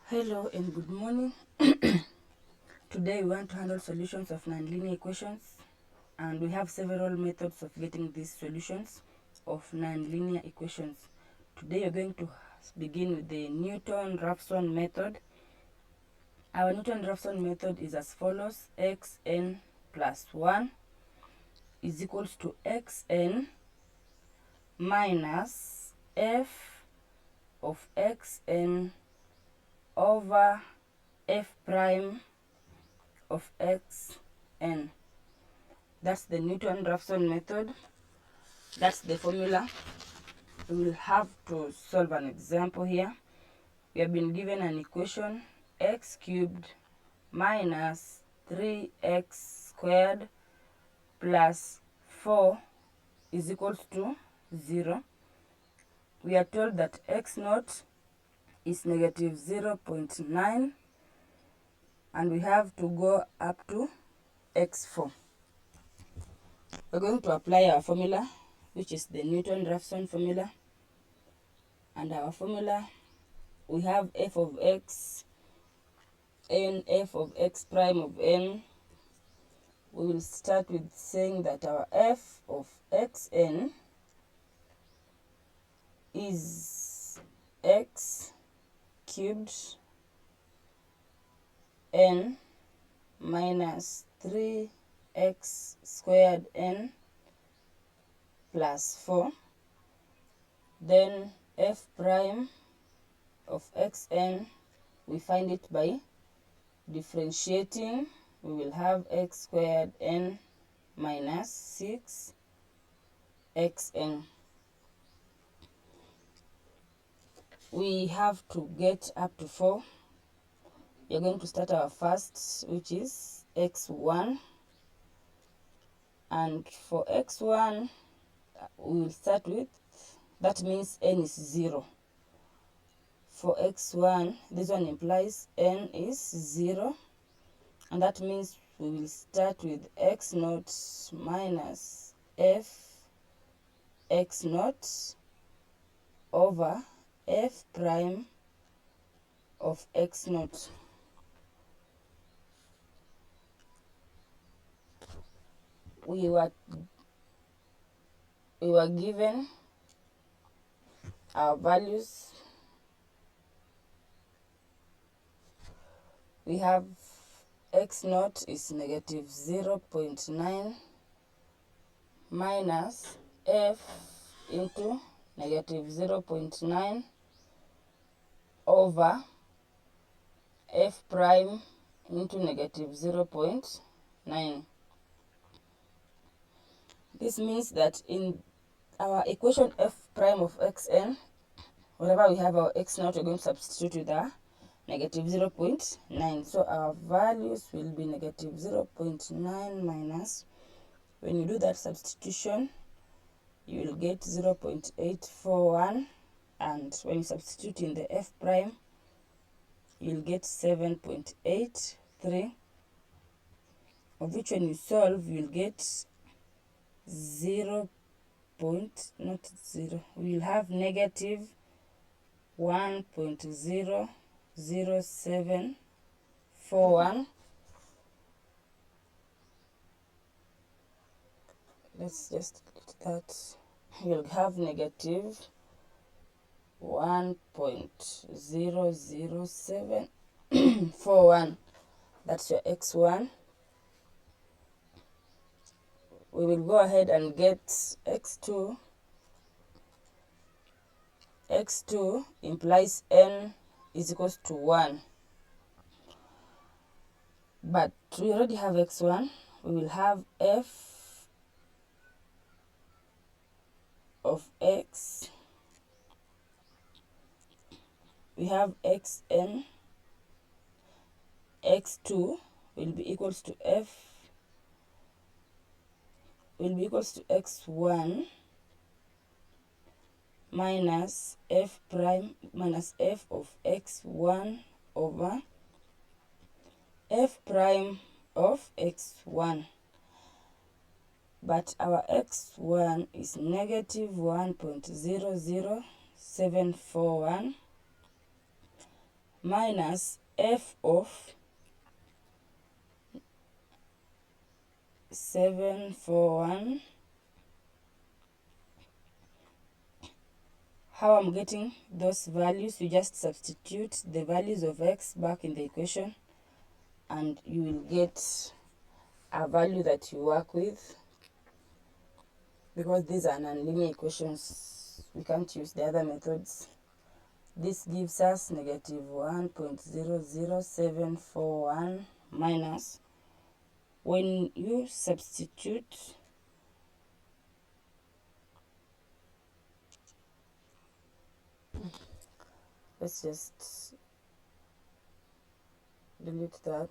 Hello and good morning. Today we want to handle solutions of nonlinear equations, and we have several methods of getting these solutions of nonlinear equations. Today we're going to begin with the Newton Raphson method. Our Newton Raphson method is as follows: xn plus 1 is equals to xn minus f of xn over f prime of xn. That's the Newton Raphson method. That's the formula. We will have to solve an example here. We have been given an equation: x cubed minus 3x squared plus 4 is equals to 0. We are told that x naught is negative 0.9, and we have to go up to x4. We're going to apply our formula, which is the Newton Raphson formula. And our formula, we have f of x n, f of x prime of n. We will start with saying that our f of xn is x cubed n minus 3x squared n plus 4. Then f prime of xn, we find it by differentiating. We will have x squared n minus 6xn. We have to get up to 4. We are going to start our first, which is x1. And for x1, we will start with, that means n is 0. For x1, this one implies n is 0. And that means we will start with x naught minus f x naught over f prime of x naught. We were given our values. We have x naught is negative 0.9 minus f into negative 0.9 over f prime into negative 0.9. This means that in our equation f prime of xn, wherever we have our x naught, we're going to substitute with our negative 0.9. So our values will be negative 0.9 minus, when you do that substitution, you will get 0.841, and when you substitute in the f prime, you'll get 7.83, of which when you solve, you'll get 0. Not 0, we'll have negative 1.00741. Let's just get that. You'll have negative 1.00741. That's your x1. We will go ahead and get x2. x2 implies n is equals to 1. But we already have x1. We will have f of x. We have xn. x2 will be equals to x1 minus f prime minus f of x1 over f prime of x1. But our x1 is negative 1.00741 minus f of 741. How I'm getting those values, you just substitute the values of x back in the equation and you will get a value that you work with. Because these are nonlinear equations, we can't use the other methods. This gives us negative 1.00741 minus, when you substitute let's just delete that.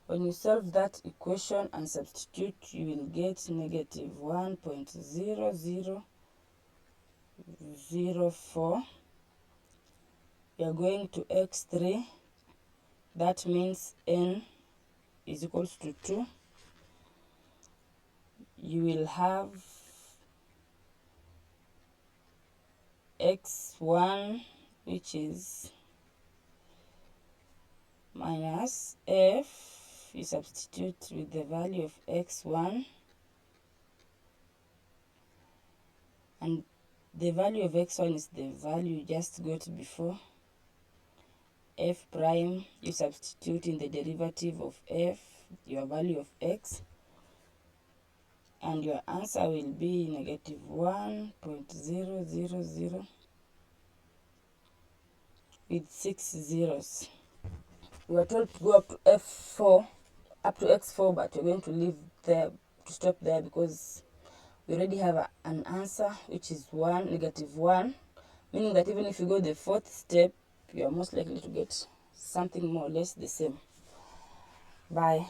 When you solve that equation and substitute, you will get negative 1.0004. You are going to x3, that means n is equals to 2. You will have x1, which is minus f, you substitute with the value of x1, and the value of x1 is the value you just got before. F prime, you substitute in the derivative of f, your value of x, and your answer will be negative 1.000 with 6 zeros. We are told to go up to f4, up to x4, but we're going to leave there, to stop there, because we already have an answer which is negative 1, meaning that even if you go the fourth step, you are most likely to get something more or less the same. Bye.